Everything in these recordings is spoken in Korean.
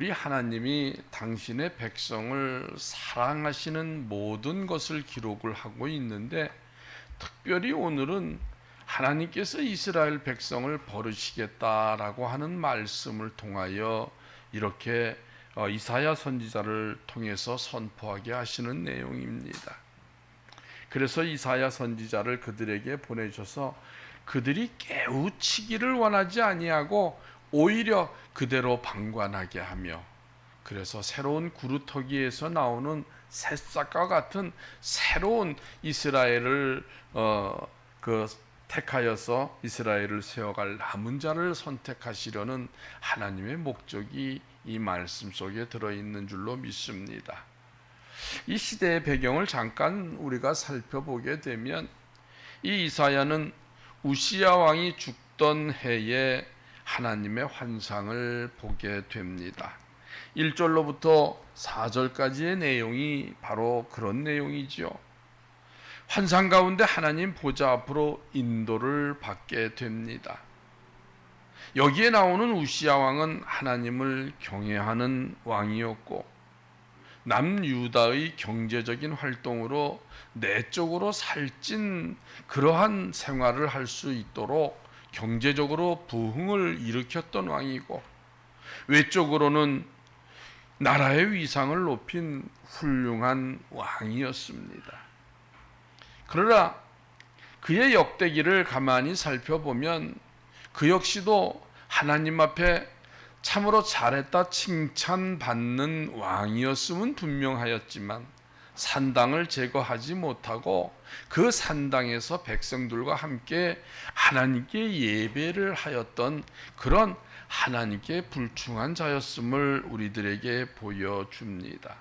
우리 하나님이 당신의 백성을 사랑하시는 모든 것을 기록을 하고 있는데, 특별히 오늘은 하나님께서 이스라엘 백성을 버리시겠다라고 하는 말씀을 통하여 이렇게 이사야 선지자를 통해서 선포하게 하시는 내용입니다. 그래서 이사야 선지자를 그들에게 보내셔서 그들이 깨우치기를 원하지 아니하고 오히려 그대로 방관하게 하며, 그래서 새로운 구루터기에서 나오는 새싹과 같은 새로운 이스라엘을 택하여서 이스라엘을 세워갈 남은 자를 선택하시려는 하나님의 목적이 이 말씀 속에 들어있는 줄로 믿습니다. 이 시대의 배경을 잠깐 우리가 살펴보게 되면, 이 이사야는 우시야 왕이 죽던 해에 하나님의 환상을 보게 됩니다. 1절로부터 4절까지의 내용이 바로 그런 내용이지요. 환상 가운데 하나님 보좌 앞으로 인도를 받게 됩니다. 여기에 나오는 우시야 왕은 하나님을 경외하는 왕이었고, 남유다의 경제적인 활동으로 내적으로 살찐 그러한 생활을 할 수 있도록 경제적으로 부흥을 일으켰던 왕이고, 외적으로는 나라의 위상을 높인 훌륭한 왕이었습니다. 그러나 그의 역대기를 가만히 살펴보면 그 역시도 하나님 앞에 참으로 잘했다 칭찬받는 왕이었음은 분명하였지만, 산당을 제거하지 못하고 그 산당에서 백성들과 함께 하나님께 예배를 하였던 그런 하나님께 불충한 자였음을 우리들에게 보여줍니다.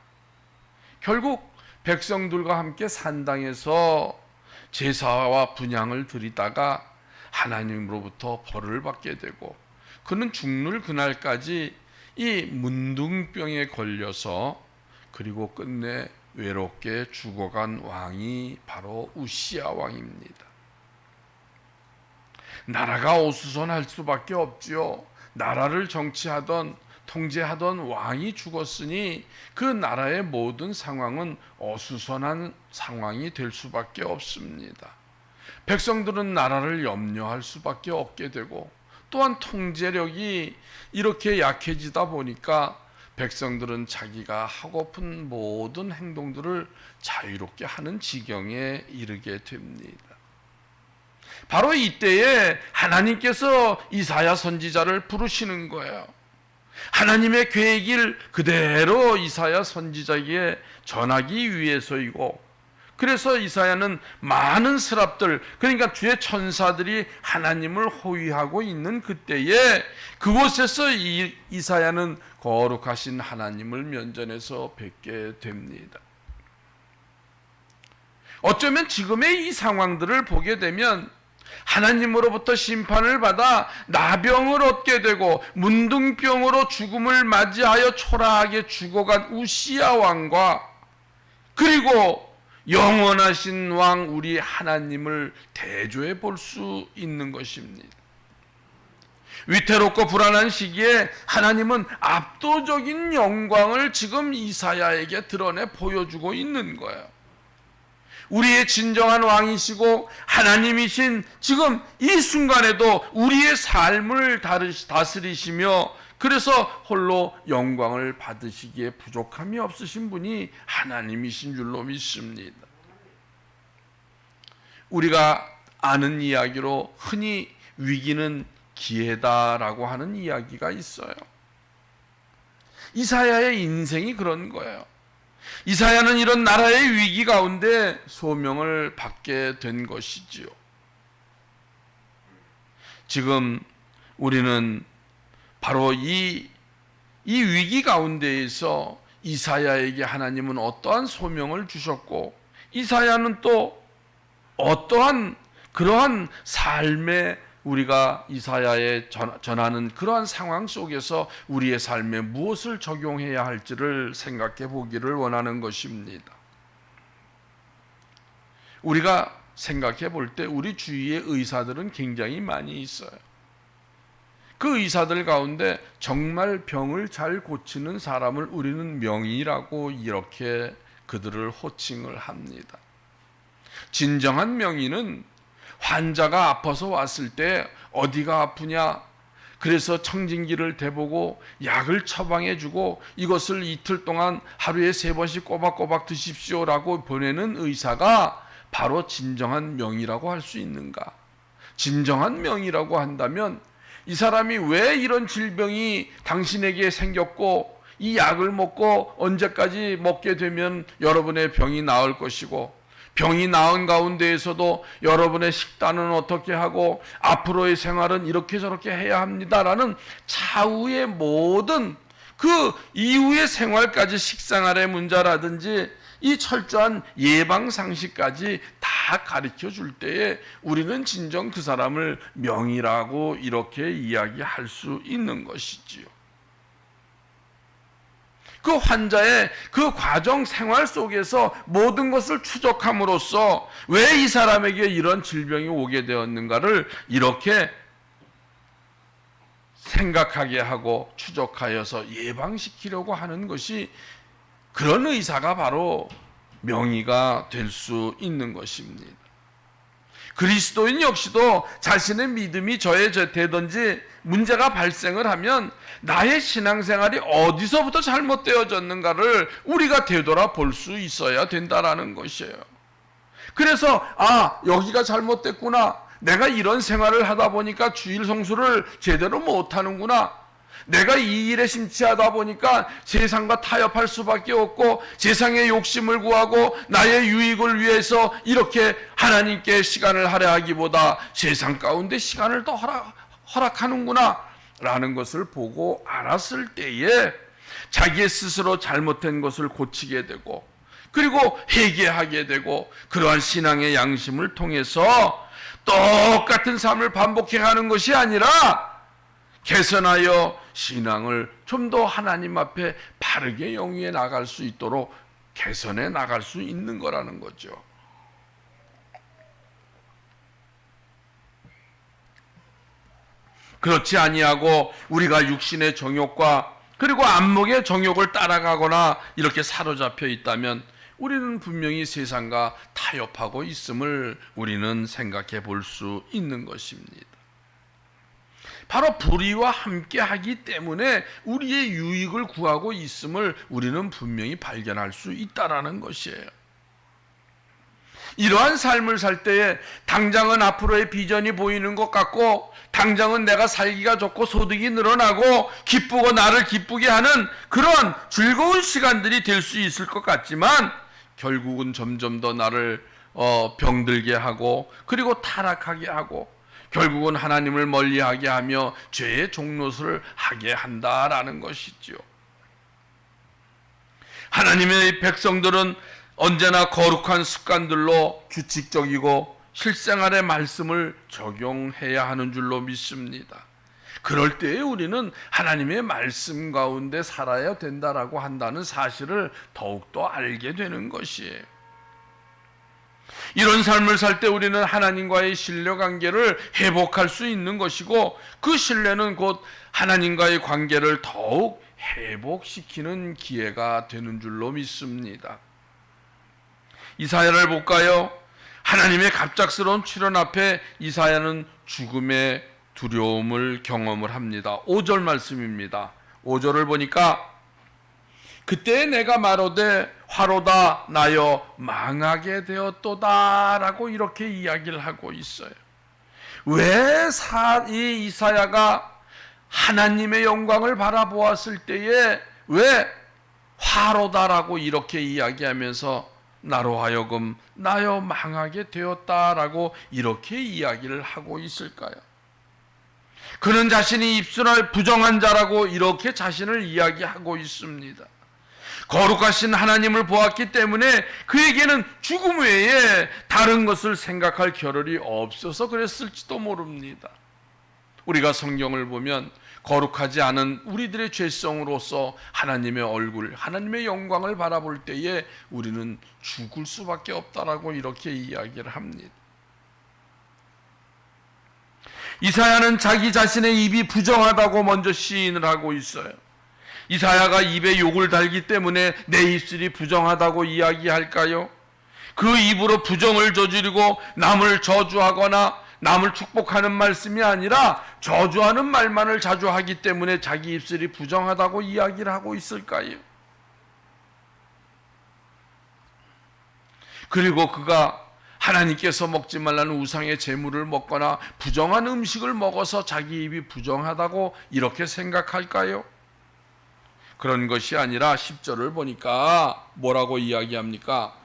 결국 백성들과 함께 산당에서 제사와 분향을 드리다가 하나님으로부터 벌을 받게 되고, 그는 죽는 그날까지 이 문둥병에 걸려서 그리고 끝내 외롭게 죽어간 왕이 바로 우시야 왕입니다. 나라가 어수선할 수밖에 없지요. 나라를 정치하던 통제하던 왕이 죽었으니 그 나라의 모든 상황은 어수선한 상황이 될 수밖에 없습니다. 백성들은 나라를 염려할 수밖에 없게 되고, 또한 통제력이 이렇게 약해지다 보니까 백성들은 자기가 하고픈 모든 행동들을 자유롭게 하는 지경에 이르게 됩니다. 바로 이때에 하나님께서 이사야 선지자를 부르시는 거예요. 하나님의 계획을 그대로 이사야 선지자에게 전하기 위해서이고, 그래서 이사야는 많은 스랍들, 그러니까 주의 천사들이 하나님을 호위하고 있는 그때에 그곳에서 이사야는 거룩하신 하나님을 면전에서 뵙게 됩니다. 어쩌면 지금의 이 상황들을 보게 되면 하나님으로부터 심판을 받아 나병을 얻게 되고 문둥병으로 죽음을 맞이하여 초라하게 죽어간 우시야 왕과, 그리고 영원하신 왕 우리 하나님을 대조해 볼 수 있는 것입니다. 위태롭고 불안한 시기에 하나님은 압도적인 영광을 지금 이사야에게 드러내 보여주고 있는 거예요. 우리의 진정한 왕이시고 하나님이신 지금 이 순간에도 우리의 삶을 다스리시며, 그래서 홀로 영광을 받으시기에 부족함이 없으신 분이 하나님이신 줄로 믿습니다. 우리가 아는 이야기로 흔히 위기는 기회다라고 하는 이야기가 있어요. 이사야의 인생이 그런 거예요. 이사야는 이런 나라의 위기 가운데 소명을 받게 된 것이지요. 지금 우리는 바로 이 위기 가운데에서 이사야에게 하나님은 어떠한 소명을 주셨고, 이사야는 또 어떠한 그러한 삶의 우리가 이사야에 전하는 그러한 상황 속에서 우리의 삶에 무엇을 적용해야 할지를 생각해 보기를 원하는 것입니다. 우리가 생각해 볼 때 우리 주위에 의사들은 굉장히 많이 있어요. 그 의사들 가운데 정말 병을 잘 고치는 사람을 우리는 명의라고 이렇게 그들을 호칭을 합니다. 진정한 명의는 환자가 아파서 왔을 때 어디가 아프냐, 그래서 청진기를 대보고 약을 처방해주고 이것을 이틀 동안 하루에 3번씩 꼬박꼬박 드십시오라고 보내는 의사가 바로 진정한 명의라고 할 수 있는가? 진정한 명의라고 한다면 이 사람이 왜 이런 질병이 당신에게 생겼고 이 약을 먹고 언제까지 먹게 되면 여러분의 병이 나을 것이고 병이 나은 가운데에서도 여러분의 식단은 어떻게 하고 앞으로의 생활은 이렇게 저렇게 해야 합니다라는 차후의 모든 그 이후의 생활까지 식생활의 문제라든지 이 철저한 예방 상식까지 다 가르쳐 줄 때에 우리는 진정 그 사람을 명의라고 이렇게 이야기할 수 있는 것이지요. 그 환자의 그 과정 생활 속에서 모든 것을 추적함으로써 왜 이 사람에게 이런 질병이 오게 되었는가를 이렇게 생각하게 하고 추적하여서 예방시키려고 하는 것이, 그런 의사가 바로 명의가 될 수 있는 것입니다. 그리스도인 역시도 자신의 믿음이 저해되든지 문제가 발생을 하면 나의 신앙생활이 어디서부터 잘못되어졌는가를 우리가 되돌아볼 수 있어야 된다라는 것이에요. 그래서 여기가 잘못됐구나, 내가 이런 생활을 하다 보니까 주일 성수를 제대로 못하는구나, 내가 이 일에 심취하다 보니까 세상과 타협할 수밖에 없고 세상의 욕심을 구하고 나의 유익을 위해서 이렇게 하나님께 시간을 할애하기보다 세상 가운데 시간을 더 허락하는구나 라는 것을 보고 알았을 때에 자기의 스스로 잘못된 것을 고치게 되고 그리고 회개하게 되고 그러한 신앙의 양심을 통해서 똑같은 삶을 반복해가는 것이 아니라 개선하여 신앙을 좀 더 하나님 앞에 바르게 영위해 나갈 수 있도록 개선해 나갈 수 있는 거라는 거죠. 그렇지 아니하고 우리가 육신의 정욕과 그리고 안목의 정욕을 따라가거나 이렇게 사로잡혀 있다면 우리는 분명히 세상과 타협하고 있음을 우리는 생각해 볼 수 있는 것입니다. 바로 불의와 함께하기 때문에 우리의 유익을 구하고 있음을 우리는 분명히 발견할 수 있다라는 것이에요. 이러한 삶을 살 때에 당장은 앞으로의 비전이 보이는 것 같고 당장은 내가 살기가 좋고 소득이 늘어나고 기쁘고 나를 기쁘게 하는 그런 즐거운 시간들이 될 수 있을 것 같지만 결국은 점점 더 나를 병들게 하고 그리고 타락하게 하고 결국은 하나님을 멀리하게 하며 죄의 종노릇을 하게 한다라는 것이지요. 하나님의 백성들은 언제나 거룩한 습관들로 규칙적이고 실생활의 말씀을 적용해야 하는 줄로 믿습니다. 그럴 때에 우리는 하나님의 말씀 가운데 살아야 된다라고 한다는 사실을 더욱더 알게 되는 것이에요. 이런 삶을 살 때 우리는 하나님과의 신뢰관계를 회복할 수 있는 것이고 그 신뢰는 곧 하나님과의 관계를 더욱 회복시키는 기회가 되는 줄로 믿습니다. 이사야를 볼까요? 하나님의 갑작스러운 출현 앞에 이사야는 죽음의 두려움을 경험을 합니다. 5절 말씀입니다. 5절을 보니까 그때 내가 말하되 화로다 나여 망하게 되었도다 라고 이렇게 이야기를 하고 있어요. 왜 이 이사야가 하나님의 영광을 바라보았을 때에 왜 화로다라고 이렇게 이야기하면서 나로 하여금 나여 망하게 되었다라고 이렇게 이야기를 하고 있을까요? 그는 자신이 입술을 부정한 자라고 이렇게 자신을 이야기하고 있습니다. 거룩하신 하나님을 보았기 때문에 그에게는 죽음 외에 다른 것을 생각할 겨를이 없어서 그랬을지도 모릅니다. 우리가 성경을 보면 거룩하지 않은 우리들의 죄성으로서 하나님의 얼굴, 하나님의 영광을 바라볼 때에 우리는 죽을 수밖에 없다라고 이렇게 이야기를 합니다. 이사야는 자기 자신의 입이 부정하다고 먼저 시인을 하고 있어요. 이사야가 입에 욕을 달기 때문에 내 입술이 부정하다고 이야기할까요? 그 입으로 부정을 저지르고 남을 저주하거나 남을 축복하는 말씀이 아니라 저주하는 말만을 자주 하기 때문에 자기 입술이 부정하다고 이야기를 하고 있을까요? 그리고 그가 하나님께서 먹지 말라는 우상의 제물을 먹거나 부정한 음식을 먹어서 자기 입이 부정하다고 이렇게 생각할까요? 그런 것이 아니라 10절을 보니까 뭐라고 이야기합니까?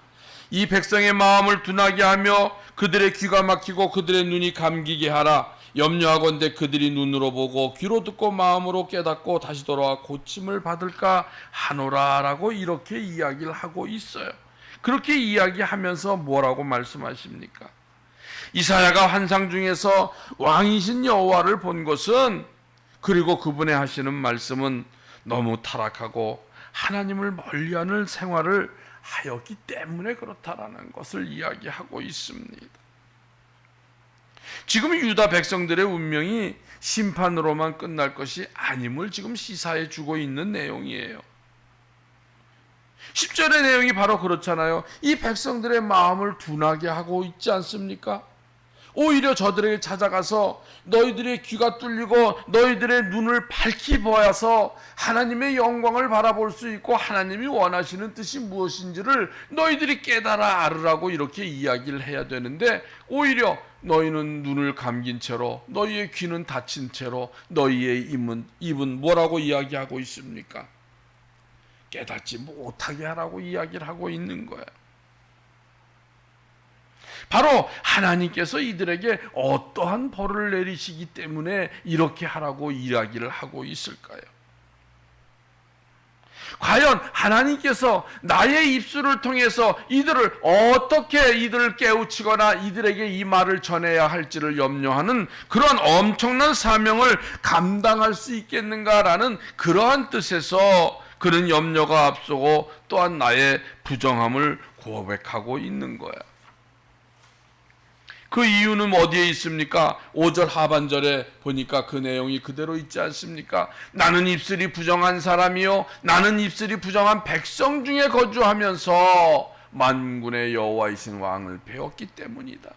이 백성의 마음을 둔하게 하며 그들의 귀가 막히고 그들의 눈이 감기게 하라. 염려하건대 그들이 눈으로 보고 귀로 듣고 마음으로 깨닫고 다시 돌아와 고침을 받을까 하노라 라고 이렇게 이야기를 하고 있어요. 그렇게 이야기하면서 뭐라고 말씀하십니까? 이사야가 환상 중에서 왕이신 여호와를 본 것은, 그리고 그분의 하시는 말씀은 너무 타락하고 하나님을 멀리하는 생활을 하였기 때문에 그렇다라는 것을 이야기하고 있습니다. 지금 유다 백성들의 운명이 심판으로만 끝날 것이 아님을 지금 시사해 주고 있는 내용이에요. 10절의 내용이 바로 그렇잖아요. 이 백성들의 마음을 둔하게 하고 있지 않습니까? 오히려 저들에게 찾아가서 너희들의 귀가 뚫리고 너희들의 눈을 밝히 보아서 하나님의 영광을 바라볼 수 있고 하나님이 원하시는 뜻이 무엇인지를 너희들이 깨달아 알으라고 이렇게 이야기를 해야 되는데, 오히려 너희는 눈을 감긴 채로 너희의 귀는 닫힌 채로 너희의 입은 뭐라고 이야기하고 있습니까? 깨닫지 못하게 하라고 이야기를 하고 있는 거예요. 바로 하나님께서 이들에게 어떠한 벌을 내리시기 때문에 이렇게 하라고 이야기를 하고 있을까요? 과연 하나님께서 나의 입술을 통해서 이들을 어떻게 이들을 깨우치거나 이들에게 이 말을 전해야 할지를 염려하는 그런 엄청난 사명을 감당할 수 있겠는가라는 그러한 뜻에서 그런 염려가 앞서고 또한 나의 부정함을 고백하고 있는 거야. 그 이유는 어디에 있습니까? 5절 하반절에 보니까 그 내용이 그대로 있지 않습니까? 나는 입술이 부정한 사람이요 나는 입술이 부정한 백성 중에 거주하면서 만군의 여호와이신 왕을 배웠기 때문이다.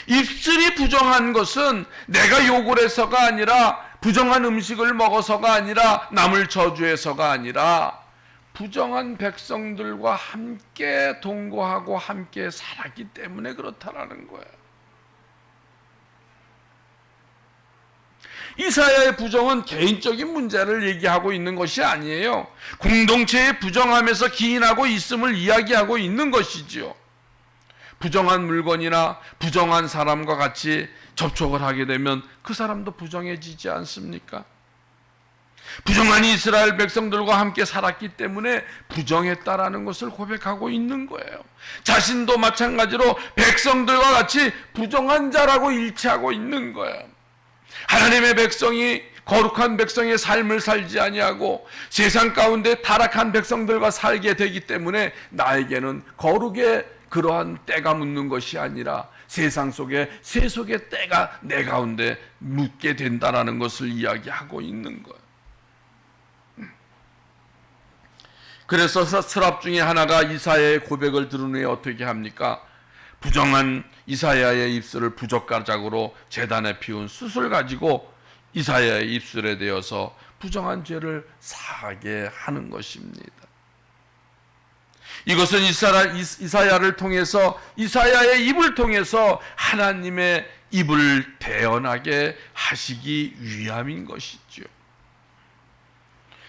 입술이 부정한 것은 내가 욕을 해서가 아니라, 부정한 음식을 먹어서가 아니라, 남을 저주해서가 아니라 부정한 백성들과 함께 동거하고 함께 살았기 때문에 그렇다라는 거예요. 이사야의 부정은 개인적인 문제를 얘기하고 있는 것이 아니에요. 공동체의 부정함에서 기인하고 있음을 이야기하고 있는 것이지요. 부정한 물건이나 부정한 사람과 같이 접촉을 하게 되면 그 사람도 부정해지지 않습니까? 부정한 이스라엘 백성들과 함께 살았기 때문에 부정했다라는 것을 고백하고 있는 거예요. 자신도 마찬가지로 백성들과 같이 부정한 자라고 일치하고 있는 거예요. 하나님의 백성이 거룩한 백성의 삶을 살지 아니하고 세상 가운데 타락한 백성들과 살게 되기 때문에 나에게는 거룩의 그러한 때가 묻는 것이 아니라 세상 속에 세속의 때가 내 가운데 묻게 된다라는 것을 이야기하고 있는 거예요. 그래서 서랍 중에 하나가 이사야의 고백을 들은 후에 어떻게 합니까? 부정한 이사야의 입술을 부적가작으로 제단에 피운 숯을 가지고 이사야의 입술에 대어서 부정한 죄를 사하게 하는 것입니다. 이것은 이사야를 통해서, 이사야의 입을 통해서 하나님의 입을 대언하게 하시기 위함인 것이죠.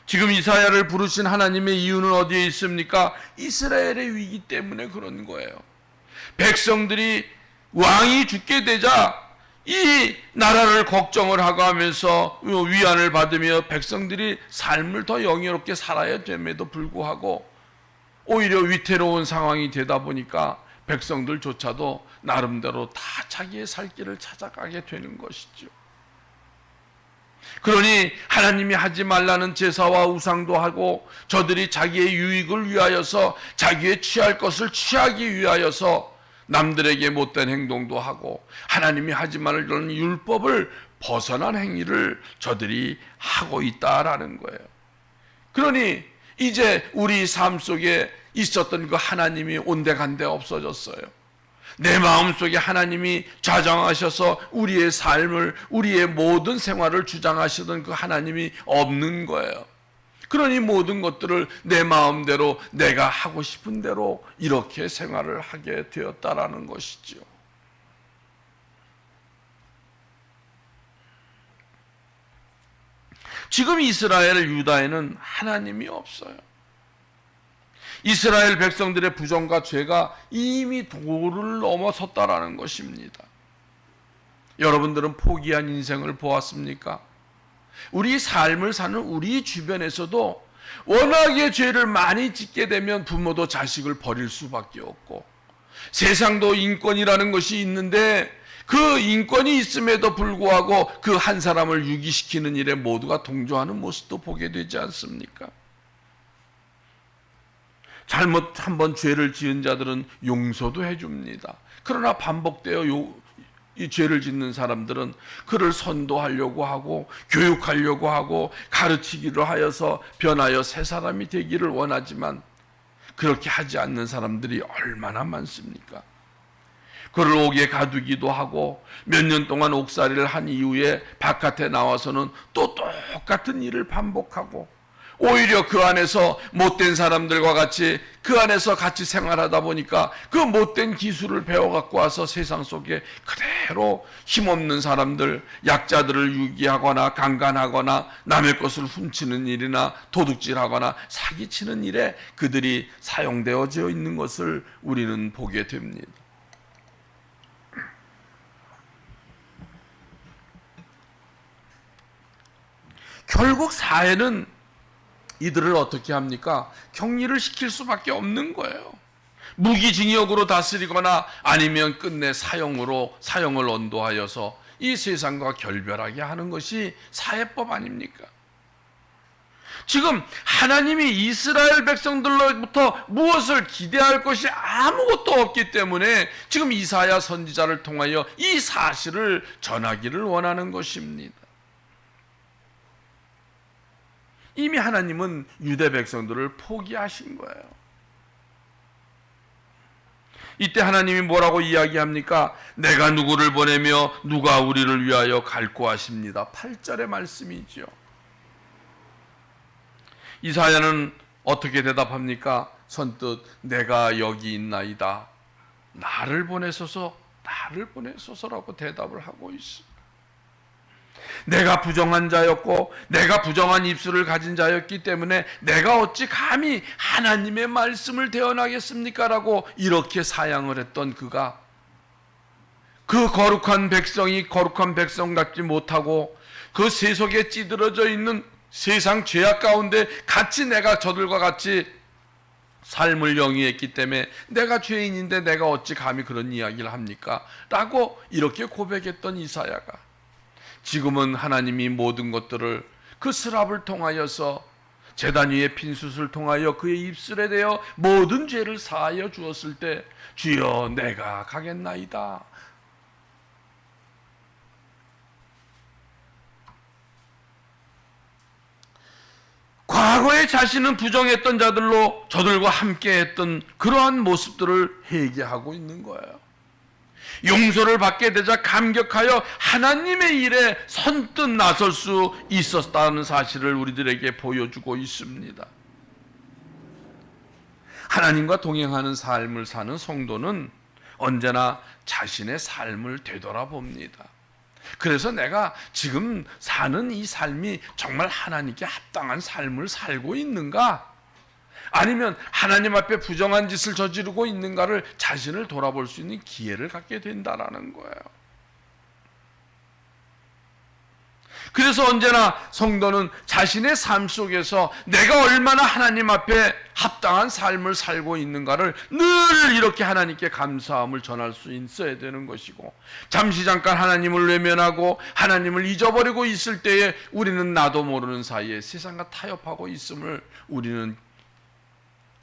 지금 이사야를 부르신 하나님의 이유는 어디에 있습니까? 이스라엘의 위기 때문에 그런 거예요. 백성들이 왕이 죽게 되자 이 나라를 걱정을 하고 하면서 위안을 받으며 백성들이 삶을 더 영예롭게 살아야 됨에도 불구하고 오히려 위태로운 상황이 되다 보니까 백성들조차도 나름대로 다 자기의 살 길을 찾아가게 되는 것이죠. 그러니 하나님이 하지 말라는 제사와 우상도 하고 저들이 자기의 유익을 위하여서 자기의 취할 것을 취하기 위하여서 남들에게 못된 행동도 하고 하나님이 하지 말을 그런 율법을 벗어난 행위를 저들이 하고 있다라는 거예요. 그러니 이제 우리 삶 속에 있었던 그 하나님이 온데간데 없어졌어요. 내 마음속에 하나님이 좌정하셔서 우리의 삶을, 우리의 모든 생활을 주장하시던 그 하나님이 없는 거예요. 그러니 모든 것들을 내 마음대로 내가 하고 싶은 대로 이렇게 생활을 하게 되었다라는 것이지요. 지금 이스라엘, 유다에는 하나님이 없어요. 이스라엘 백성들의 부정과 죄가 이미 도를 넘어섰다라는 것입니다. 여러분들은 포기한 인생을 보았습니까? 우리 삶을 사는 우리 주변에서도 워낙에 죄를 많이 짓게 되면 부모도 자식을 버릴 수밖에 없고, 세상도 인권이라는 것이 있는데 그 인권이 있음에도 불구하고 그 한 사람을 유기시키는 일에 모두가 동조하는 모습도 보게 되지 않습니까? 잘못 한번 죄를 지은 자들은 용서도 해줍니다. 그러나 반복되어 이 죄를 짓는 사람들은 그를 선도하려고 하고 교육하려고 하고 가르치기로 하여서 변하여 새 사람이 되기를 원하지만 그렇게 하지 않는 사람들이 얼마나 많습니까? 그를 옥에 가두기도 하고 몇 년 동안 옥살이를 한 이후에 바깥에 나와서는 또 똑같은 일을 반복하고 오히려 그 안에서 못된 사람들과 같이 그 안에서 같이 생활하다 보니까 그 못된 기술을 배워갖고 와서 세상 속에 그대로 힘없는 사람들, 약자들을 유기하거나 강간하거나 남의 것을 훔치는 일이나 도둑질하거나 사기치는 일에 그들이 사용되어져 있는 것을 우리는 보게 됩니다. 결국 사회는 이들을 어떻게 합니까? 격리를 시킬 수밖에 없는 거예요. 무기징역으로 다스리거나 아니면 끝내 사형을 언도하여서 이 세상과 결별하게 하는 것이 사회법 아닙니까? 지금 하나님이 이스라엘 백성들로부터 무엇을 기대할 것이 아무것도 없기 때문에 지금 이사야 선지자를 통하여 이 사실을 전하기를 원하는 것입니다. 이미 하나님은 유대 백성들을 포기하신 거예요. 이때 하나님이 뭐라고 이야기합니까? 내가 누구를 보내며 누가 우리를 위하여 갈고 하십니다. 8절의 말씀이죠. 이사야는 어떻게 대답합니까? 선뜻 내가 여기 있나이다. 나를 보내소서라고 대답을 하고 있습니다. 내가 부정한 자였고 내가 부정한 입술을 가진 자였기 때문에 내가 어찌 감히 하나님의 말씀을 대언하겠습니까? 라고 이렇게 사양을 했던 그가 그 거룩한 백성이 거룩한 백성 같지 못하고 그 세속에 찌들어져 있는 세상 죄악 가운데 같이 내가 저들과 같이 삶을 영위했기 때문에 내가 죄인인데 내가 어찌 감히 그런 이야기를 합니까? 라고 이렇게 고백했던 이사야가 지금은 하나님이 모든 것들을 그 스랍을 통하여서 제단 위의 핀숯을 통하여 그의 입술에 대어 모든 죄를 사하여 주었을 때 주여 내가 가겠나이다. 과거에 자신은 부정했던 자들로 저들과 함께했던 그러한 모습들을 회개하고 있는 거예요. 용서를 받게 되자 감격하여 하나님의 일에 선뜻 나설 수 있었다는 사실을 우리들에게 보여주고 있습니다. 하나님과 동행하는 삶을 사는 성도는 언제나 자신의 삶을 되돌아봅니다. 그래서 내가 지금 사는 이 삶이 정말 하나님께 합당한 삶을 살고 있는가? 아니면 하나님 앞에 부정한 짓을 저지르고 있는가를 자신을 돌아볼 수 있는 기회를 갖게 된다라는 거예요. 그래서 언제나 성도는 자신의 삶 속에서 내가 얼마나 하나님 앞에 합당한 삶을 살고 있는가를 늘 이렇게 하나님께 감사함을 전할 수 있어야 되는 것이고, 잠시 잠깐 하나님을 외면하고 하나님을 잊어버리고 있을 때에 우리는 나도 모르는 사이에 세상과 타협하고 있음을 우리는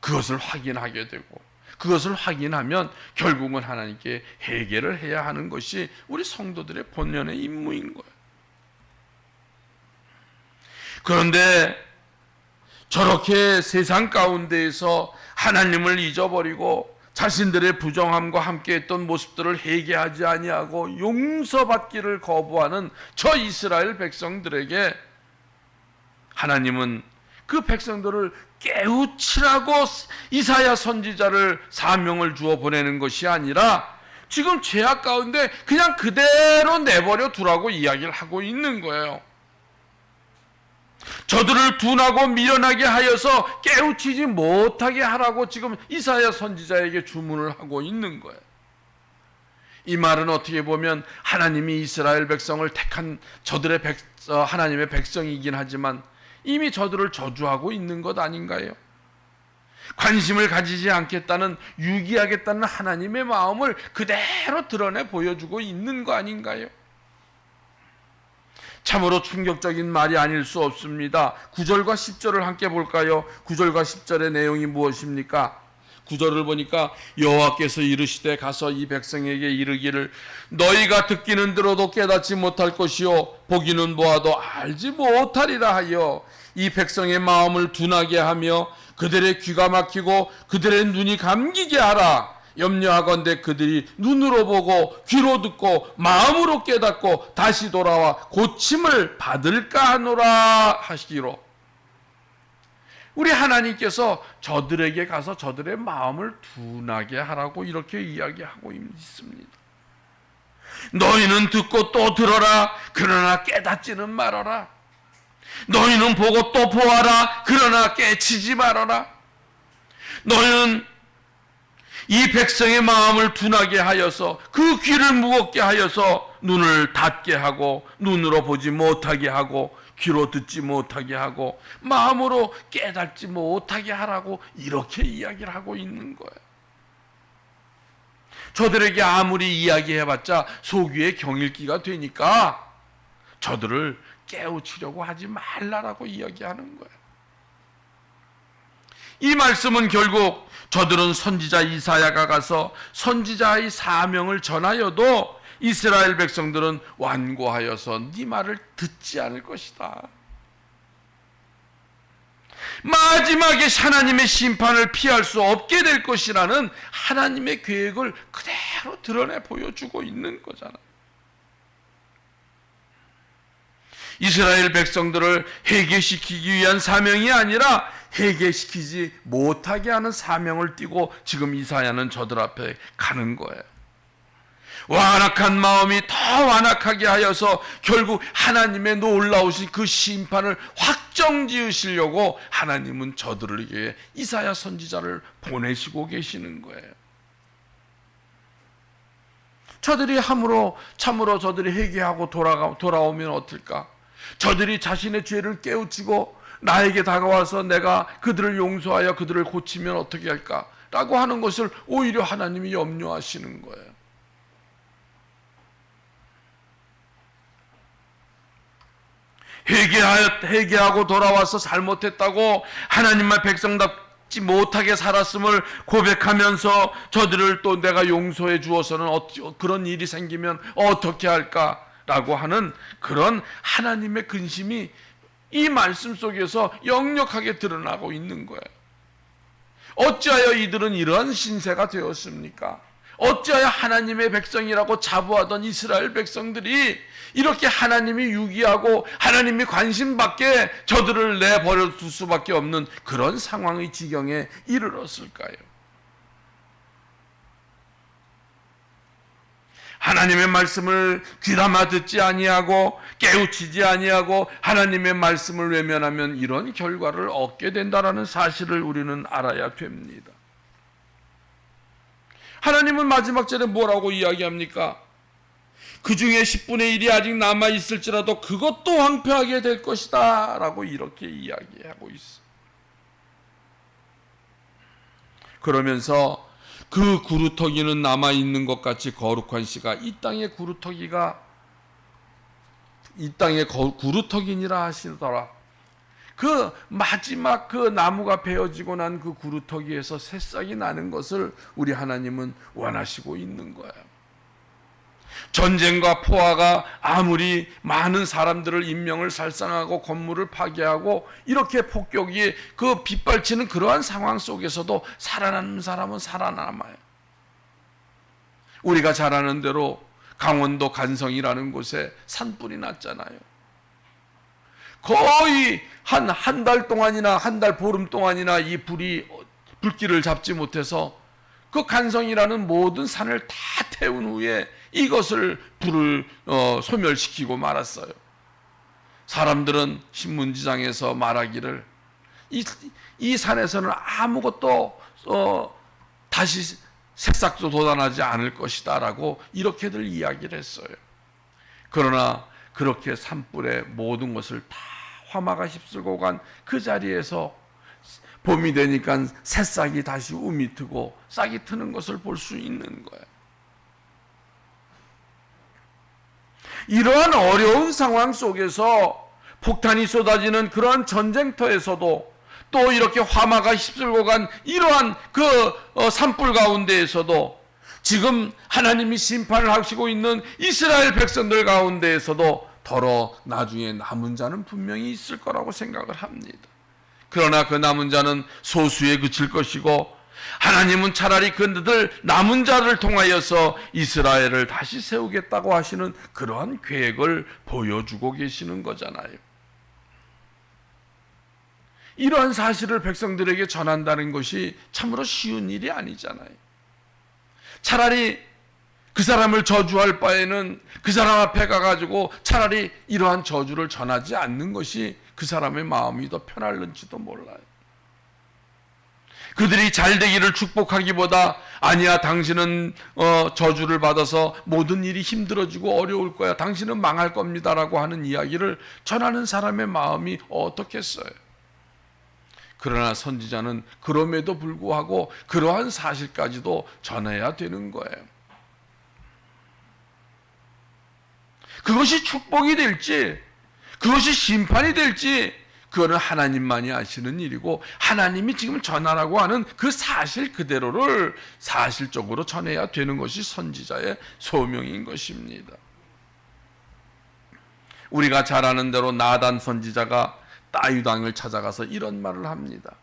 그것을 확인하게 되고, 그것을 확인하면 결국은 하나님께 회개를 해야 하는 것이 우리 성도들의 본연의 임무인 거예요. 그런데 저렇게 세상 가운데에서 하나님을 잊어버리고 자신들의 부정함과 함께했던 모습들을 회개하지 아니하고 용서받기를 거부하는 저 이스라엘 백성들에게 하나님은 그 백성들을 깨우치라고 이사야 선지자를 사명을 주어 보내는 것이 아니라 지금 죄악 가운데 그냥 그대로 내버려 두라고 이야기를 하고 있는 거예요. 저들을 둔하고 미련하게 하여서 깨우치지 못하게 하라고 지금 이사야 선지자에게 주문을 하고 있는 거예요. 이 말은 어떻게 보면 하나님이 이스라엘 백성을 택한 저들의 하나님의 백성이긴 하지만 이미 저들을 저주하고 있는 것 아닌가요? 관심을 가지지 않겠다는, 유기하겠다는 하나님의 마음을 그대로 드러내 보여주고 있는 거 아닌가요? 참으로 충격적인 말이 아닐 수 없습니다. 9절과 10절을 함께 볼까요? 9절과 10절의 내용이 무엇입니까? 9절을 보니까 여호와께서 이르시되 가서 이 백성에게 이르기를 너희가 듣기는 들어도 깨닫지 못할 것이요 보기는 보아도 알지 못하리라 하여 이 백성의 마음을 둔하게 하며 그들의 귀가 막히고 그들의 눈이 감기게 하라. 염려하건대 그들이 눈으로 보고 귀로 듣고 마음으로 깨닫고 다시 돌아와 고침을 받을까 하노라 하시기로. 우리 하나님께서 저들에게 가서 저들의 마음을 둔하게 하라고 이렇게 이야기하고 있습니다. 너희는 듣고 또 들어라. 그러나 깨닫지는 말아라. 너희는 보고 또 보아라. 그러나 깨치지 말아라. 너희는 이 백성의 마음을 둔하게 하여서 그 귀를 무겁게 하여서 눈을 닫게 하고 눈으로 보지 못하게 하고 귀로 듣지 못하게 하고 마음으로 깨닫지 못하게 하라고 이렇게 이야기를 하고 있는 거예요. 저들에게 아무리 이야기해봤자 속위의 경일기가 되니까 저들을 깨우치려고 하지 말라라고 이야기하는 거예요. 이 말씀은 결국 저들은 선지자 이사야가 가서 선지자의 사명을 전하여도 이스라엘 백성들은 완고하여서 네 말을 듣지 않을 것이다. 마지막에 하나님의 심판을 피할 수 없게 될 것이라는 하나님의 계획을 그대로 드러내 보여주고 있는 거잖아요. 이스라엘 백성들을 회개시키기 위한 사명이 아니라 회개시키지 못하게 하는 사명을 띠고 지금 이사야는 저들 앞에 가는 거예요. 완악한 마음이 더 완악하게 하여서 결국 하나님의 놀라우신 그 심판을 확정지으시려고 하나님은 저들에게 이사야 선지자를 보내시고 계시는 거예요. 저들이 참으로 저들이 회개하고 돌아오면 어떨까? 저들이 자신의 죄를 깨우치고 나에게 다가와서 내가 그들을 용서하여 그들을 고치면 어떻게 할까? 라고 하는 것을 오히려 하나님이 염려하시는 거예요. 회개하고 돌아와서 잘못했다고 하나님만 백성답지 못하게 살았음을 고백하면서 저들을 또 내가 용서해 주어서는 그런 일이 생기면 어떻게 할까라고 하는 그런 하나님의 근심이 이 말씀 속에서 역력하게 드러나고 있는 거예요. 어찌하여 이들은 이러한 신세가 되었습니까? 어찌하여 하나님의 백성이라고 자부하던 이스라엘 백성들이 이렇게 하나님이 유기하고 하나님이 관심 밖에 저들을 내버려 둘 수밖에 없는 그런 상황의 지경에 이르렀을까요? 하나님의 말씀을 귀담아 듣지 아니하고 깨우치지 아니하고 하나님의 말씀을 외면하면 이런 결과를 얻게 된다는 사실을 우리는 알아야 됩니다. 하나님은 마지막 절에 뭐라고 이야기합니까? 그 중에 10분의 1이 아직 남아있을지라도 그것도 황폐하게 될 것이다 라고 이렇게 이야기하고 있어. 그러면서 그 구루터기는 남아있는 것 같이 거룩한 씨가 이 땅의 구루터기니라 하시더라. 그 마지막 그 나무가 베어지고 난 그 구루터기에서 새싹이 나는 것을 우리 하나님은 원하시고 있는 거예요. 전쟁과 포화가 아무리 많은 사람들을 인명을 살상하고 건물을 파괴하고 이렇게 폭격이 그 빗발치는 그러한 상황 속에서도 살아남는 사람은 살아남아요. 우리가 잘 아는 대로 강원도 간성이라는 곳에 산불이 났잖아요. 거의 한 달 동안이나 한 달 보름 동안이나 이 불길을 잡지 못해서 그 간성이라는 모든 산을 다 태운 후에 이것을 불을 소멸시키고 말았어요. 사람들은 신문지장에서 말하기를 이 산에서는 아무것도 다시 새싹도 돋아나지 않을 것이다 라고 이렇게들 이야기를 했어요. 그러나 그렇게 산불에 모든 것을 다 화마가 휩쓸고 간 그 자리에서 봄이 되니까 새싹이 다시 움이 트고 싹이 트는 것을 볼 수 있는 거예요. 이러한 어려운 상황 속에서 폭탄이 쏟아지는 그러한 전쟁터에서도 또 이렇게 화마가 휩쓸고 간 이러한 그 산불 가운데에서도 지금 하나님이 심판을 하시고 있는 이스라엘 백성들 가운데에서도 더러 나중에 남은 자는 분명히 있을 거라고 생각을 합니다. 그러나 그 남은 자는 소수에 그칠 것이고 하나님은 차라리 그들 남은 자를 통하여서 이스라엘을 다시 세우겠다고 하시는 그러한 계획을 보여주고 계시는 거잖아요. 이러한 사실을 백성들에게 전한다는 것이 참으로 쉬운 일이 아니잖아요. 차라리 그 사람을 저주할 바에는 그 사람 앞에 가가지고 차라리 이러한 저주를 전하지 않는 것이 그 사람의 마음이 더 편할는지도 몰라요. 그들이 잘 되기를 축복하기보다 아니야 당신은 저주를 받아서 모든 일이 힘들어지고 어려울 거야, 당신은 망할 겁니다라고 하는 이야기를 전하는 사람의 마음이 어떻겠어요. 그러나 선지자는 그럼에도 불구하고 그러한 사실까지도 전해야 되는 거예요. 그것이 축복이 될지 그것이 심판이 될지 그거는 하나님만이 아시는 일이고 하나님이 지금 전하라고 하는 그 사실 그대로를 사실적으로 전해야 되는 것이 선지자의 소명인 것입니다. 우리가 잘 아는 대로 나단 선지자가 따윗 왕을 찾아가서 이런 말을 합니다.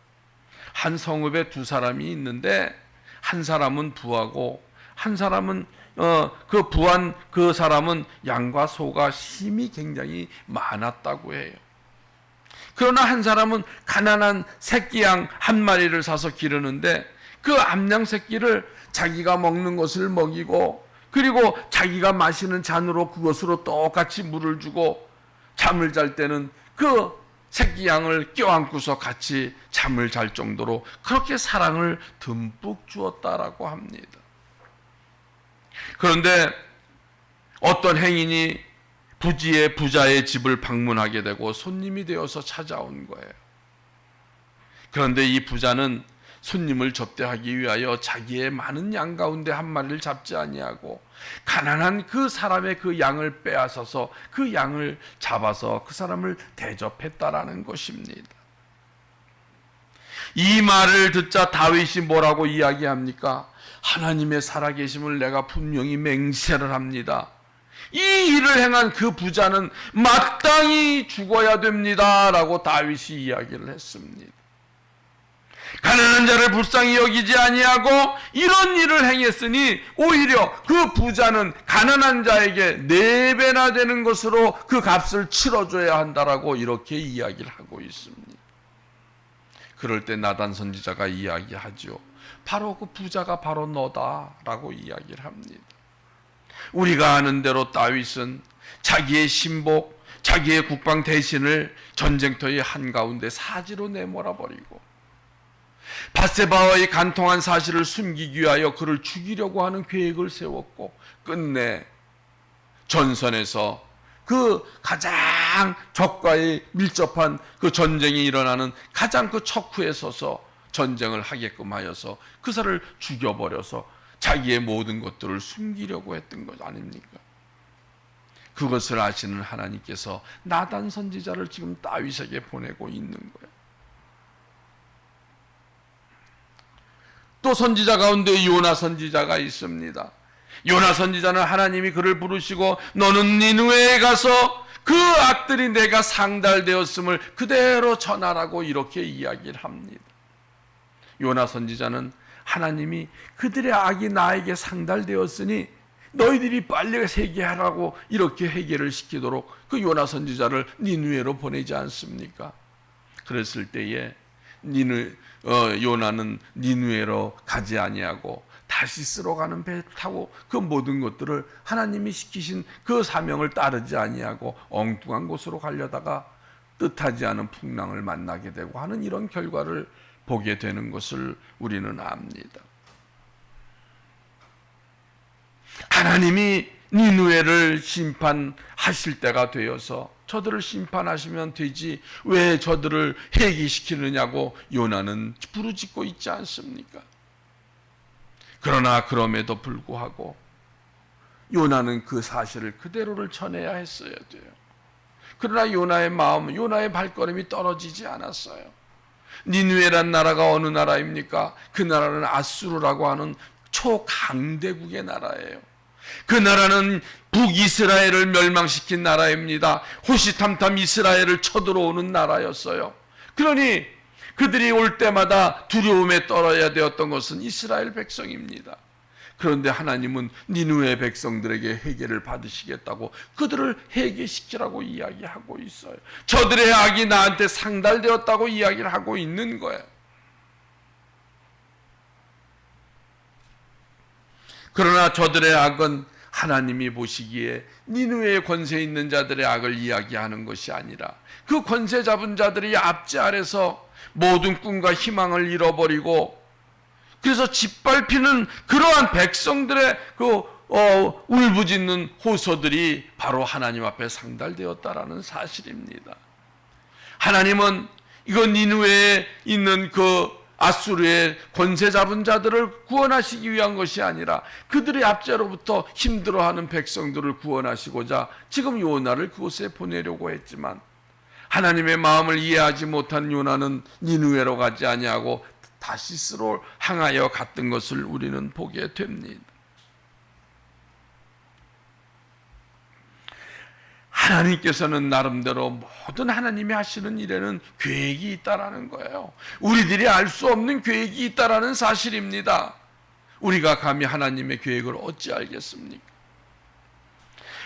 한 성읍에 두 사람이 있는데 한 사람은 부하고 한 사람은 그 부한 그 사람은 양과 소가 힘이 굉장히 많았다고 해요. 그러나 한 사람은 가난한 새끼 양 한 마리를 사서 기르는데 그 암양 새끼를 자기가 먹는 것을 먹이고 그리고 자기가 마시는 잔으로 그것으로 똑같이 물을 주고 잠을 잘 때는 그 새끼 양을 껴안고서 같이 잠을 잘 정도로 그렇게 사랑을 듬뿍 주었다라고 합니다. 그런데 어떤 행인이 부지의 부자의 집을 방문하게 되고 손님이 되어서 찾아온 거예요. 그런데 이 부자는 손님을 접대하기 위하여 자기의 많은 양 가운데 한 마리를 잡지 아니하고 가난한 그 사람의 그 양을 빼앗아서 그 양을 잡아서 그 사람을 대접했다라는 것입니다. 이 말을 듣자 다윗이 뭐라고 이야기합니까? 하나님의 살아계심을 내가 분명히 맹세를 합니다. 이 일을 행한 그 부자는 마땅히 죽어야 됩니다 라고 다윗이 이야기를 했습니다. 가난한 자를 불쌍히 여기지 아니하고 이런 일을 행했으니 오히려 그 부자는 가난한 자에게 4배나 되는 것으로 그 값을 치러줘야 한다라고 이렇게 이야기를 하고 있습니다. 그럴 때 나단 선지자가 이야기하죠. 바로 그 부자가 바로 너다라고 이야기를 합니다. 우리가 아는 대로 다윗은 자기의 신복, 자기의 국방 대신을 전쟁터의 한가운데 사지로 내몰아버리고 밧세바와의 간통한 사실을 숨기기 위하여 그를 죽이려고 하는 계획을 세웠고 끝내 전선에서 그 가장 적과의 밀접한 그 전쟁이 일어나는 가장 그 척후에 서서 전쟁을 하게끔 하여서 그 사람을 죽여버려서 자기의 모든 것들을 숨기려고 했던 것 아닙니까? 그것을 아시는 하나님께서 나단 선지자를 지금 다윗에게 보내고 있는 거예요. 또 선지자 가운데 요나 선지자가 있습니다. 요나 선지자는 하나님이 그를 부르시고 너는 니느웨에 가서 그 악들이 내가 상달되었음을 그대로 전하라고 이렇게 이야기를 합니다. 요나 선지자는 하나님이 그들의 악이 나에게 상달되었으니 너희들이 빨리 회개하라고 이렇게 회개를 시키도록 그 요나 선지자를 니느웨로 보내지 않습니까? 그랬을 때에 요나는 니느웨로 가지 아니하고 다시스로 가는 배 타고 그 모든 것들을 하나님이 시키신 그 사명을 따르지 아니하고 엉뚱한 곳으로 가려다가 뜻하지 않은 풍랑을 만나게 되고 하는 이런 결과를 보게 되는 것을 우리는 압니다. 하나님이 니느웨를 심판하실 때가 되어서 저들을 심판하시면 되지 왜 저들을 회개시키느냐고 요나는 부르짖고 있지 않습니까? 그러나 그럼에도 불구하고 요나는 그 사실을 그대로를 전해야 했어야 돼요. 그러나 요나의 마음, 요나의 발걸음이 떨어지지 않았어요. 니느웨란 나라가 어느 나라입니까? 그 나라는 아수르라고 하는 초강대국의 나라예요. 그 나라는 북이스라엘을 멸망시킨 나라입니다. 호시탐탐 이스라엘을 쳐들어오는 나라였어요. 그러니 그들이 올 때마다 두려움에 떨어야 되었던 것은 이스라엘 백성입니다. 그런데 하나님은 니느웨 백성들에게 회개를 받으시겠다고 그들을 회개시키라고 이야기하고 있어요. 저들의 악이 나한테 상달되었다고 이야기를 하고 있는 거예요. 그러나 저들의 악은 하나님이 보시기에 니느웨의 권세 있는 자들의 악을 이야기하는 것이 아니라 그 권세 잡은 자들이 압제 아래서 모든 꿈과 희망을 잃어버리고 그래서 짓밟히는 그러한 백성들의 울부짖는 호소들이 바로 하나님 앞에 상달되었다라는 사실입니다. 하나님은 이거 니느웨에 있는 그 아수르의 권세 잡은 자들을 구원하시기 위한 것이 아니라 그들의 압제로부터 힘들어하는 백성들을 구원하시고자 지금 요나를 그곳에 보내려고 했지만 하나님의 마음을 이해하지 못한 요나는 니느웨로 가지 아니하고 다시스로 향하여 갔던 것을 우리는 보게 됩니다. 하나님께서는 나름대로 모든 하나님이 하시는 일에는 계획이 있다라는 거예요. 우리들이 알 수 없는 계획이 있다라는 사실입니다. 우리가 감히 하나님의 계획을 어찌 알겠습니까?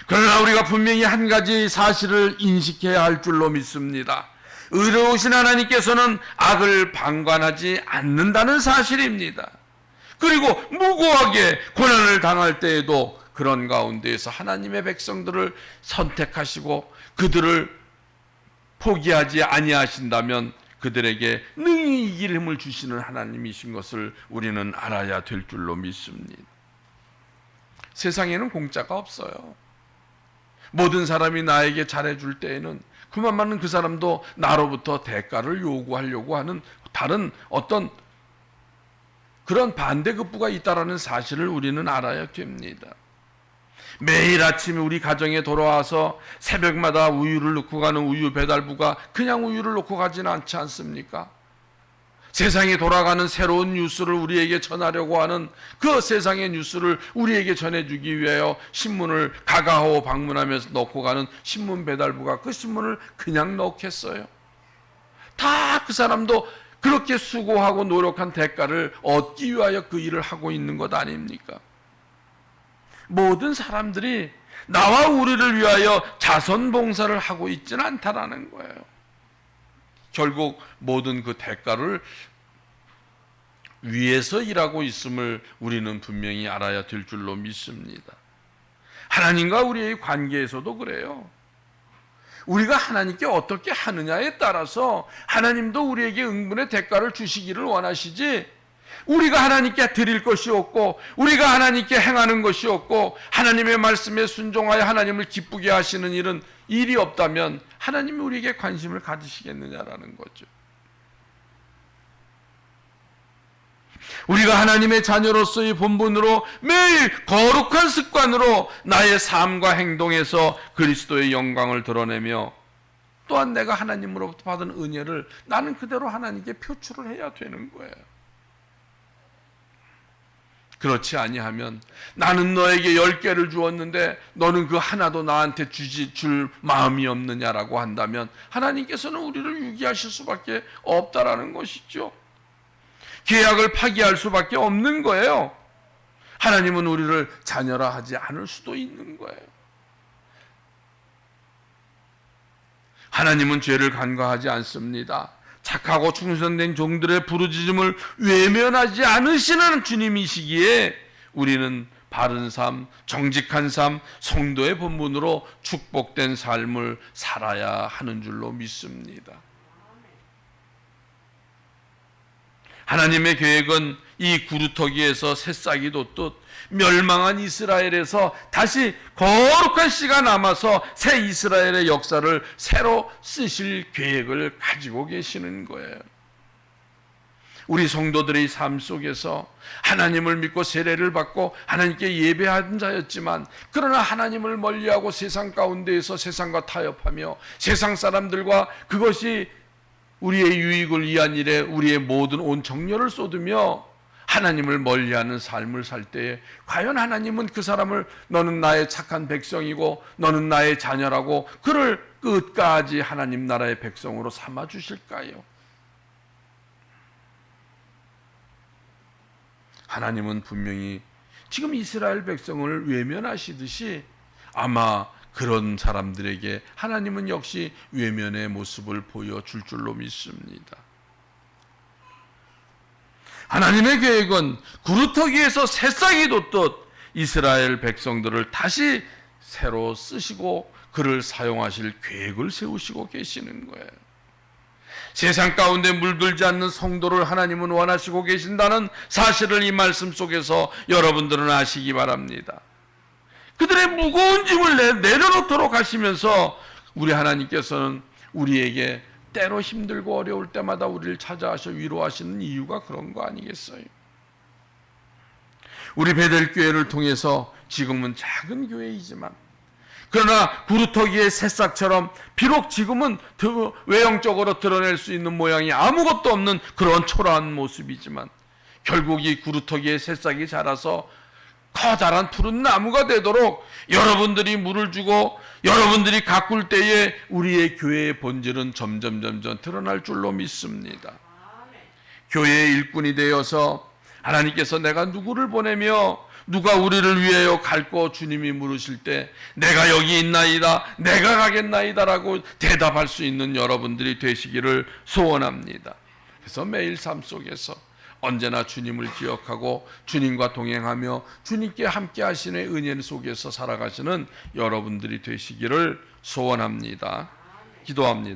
그러나 우리가 분명히 한 가지 사실을 인식해야 할 줄로 믿습니다. 의로우신 하나님께서는 악을 방관하지 않는다는 사실입니다. 그리고 무고하게 고난을 당할 때에도 그런 가운데에서 하나님의 백성들을 선택하시고 그들을 포기하지 아니하신다면 그들에게 능히 이길 힘을 주시는 하나님이신 것을 우리는 알아야 될 줄로 믿습니다. 세상에는 공짜가 없어요. 모든 사람이 나에게 잘해줄 때에는 그만큼 그 사람도 나로부터 대가를 요구하려고 하는 다른 어떤 그런 반대급부가 있다라는 사실을 우리는 알아야 됩니다. 매일 아침에 우리 가정에 돌아와서 새벽마다 우유를 넣고 가는 우유 배달부가 그냥 우유를 넣고 가지는 않지 않습니까? 세상에 돌아가는 새로운 뉴스를 우리에게 전하려고 하는 그 세상의 뉴스를 우리에게 전해주기 위하여 신문을 가가호 방문하면서 넣고 가는 신문 배달부가 그 신문을 그냥 넣겠어요? 다 그 사람도 그렇게 수고하고 노력한 대가를 얻기 위하여 그 일을 하고 있는 것 아닙니까? 모든 사람들이 나와 우리를 위하여 자선봉사를 하고 있지는 않다라는 거예요. 결국 모든 그 대가를 위해서 일하고 있음을 우리는 분명히 알아야 될 줄로 믿습니다. 하나님과 우리의 관계에서도 그래요. 우리가 하나님께 어떻게 하느냐에 따라서 하나님도 우리에게 응분의 대가를 주시기를 원하시지, 우리가 하나님께 드릴 것이 없고 우리가 하나님께 행하는 것이 없고 하나님의 말씀에 순종하여 하나님을 기쁘게 하시는 일이 없다면 하나님이 우리에게 관심을 가지시겠느냐라는 거죠. 우리가 하나님의 자녀로서의 본분으로 매일 거룩한 습관으로 나의 삶과 행동에서 그리스도의 영광을 드러내며 또한 내가 하나님으로부터 받은 은혜를 나는 그대로 하나님께 표출을 해야 되는 거예요. 그렇지 아니하면 나는 너에게 10개를 주었는데 너는 그 하나도 나한테 줄 마음이 없느냐라고 한다면 하나님께서는 우리를 유기하실 수밖에 없다라는 것이죠. 계약을 파기할 수밖에 없는 거예요. 하나님은 우리를 자녀라 하지 않을 수도 있는 거예요. 하나님은 죄를 간과하지 않습니다. 착하고 충성된 종들의 부르짖음을 외면하지 않으시는 주님이시기에 우리는 바른 삶, 정직한 삶, 성도의 본분으로 축복된 삶을 살아야 하는 줄로 믿습니다. 하나님의 계획은 이 구루터기에서 새싹이 돋듯 멸망한 이스라엘에서 다시 거룩한 씨가 남아서 새 이스라엘의 역사를 새로 쓰실 계획을 가지고 계시는 거예요. 우리 성도들의 삶 속에서 하나님을 믿고 세례를 받고 하나님께 예배한 자였지만 그러나 하나님을 멀리하고 세상 가운데에서 세상과 타협하며 세상 사람들과 그것이 우리의 유익을 위한 일에 우리의 모든 온 정열을 쏟으며 하나님을 멀리하는 삶을 살 때에 과연 하나님은 그 사람을 너는 나의 착한 백성이고 너는 나의 자녀라고 그를 끝까지 하나님 나라의 백성으로 삼아 주실까요? 하나님은 분명히 지금 이스라엘 백성을 외면하시듯이 아마 그런 사람들에게 하나님은 역시 외면의 모습을 보여줄 줄로 믿습니다. 하나님의 계획은 구루터기에서 새싹이 돋듯 이스라엘 백성들을 다시 새로 쓰시고 그를 사용하실 계획을 세우시고 계시는 거예요. 세상 가운데 물들지 않는 성도를 하나님은 원하시고 계신다는 사실을 이 말씀 속에서 여러분들은 아시기 바랍니다. 그들의 무거운 짐을 내려놓도록 하시면서 우리 하나님께서는 우리에게 때로 힘들고 어려울 때마다 우리를 찾아와서 위로하시는 이유가 그런 거 아니겠어요? 우리 베델교회를 통해서 지금은 작은 교회이지만 그러나 구루터기의 새싹처럼 비록 지금은 외형적으로 드러낼 수 있는 모양이 아무것도 없는 그런 초라한 모습이지만 결국 이 구루터기의 새싹이 자라서 커다란 푸른 나무가 되도록 여러분들이 물을 주고 여러분들이 가꿀 때에 우리의 교회의 본질은 점점 드러날 줄로 믿습니다. 교회의 일꾼이 되어서 하나님께서 내가 누구를 보내며 누가 우리를 위하여 갈고 주님이 물으실 때 내가 여기 있나이다, 내가 가겠나이다라고 대답할 수 있는 여러분들이 되시기를 소원합니다. 그래서 매일 삶 속에서 언제나 주님을 기억하고 주님과 동행하며 주님께 함께 하시는 은혜 속에서 살아가시는 여러분들이 되시기를 소원합니다. 기도합니다.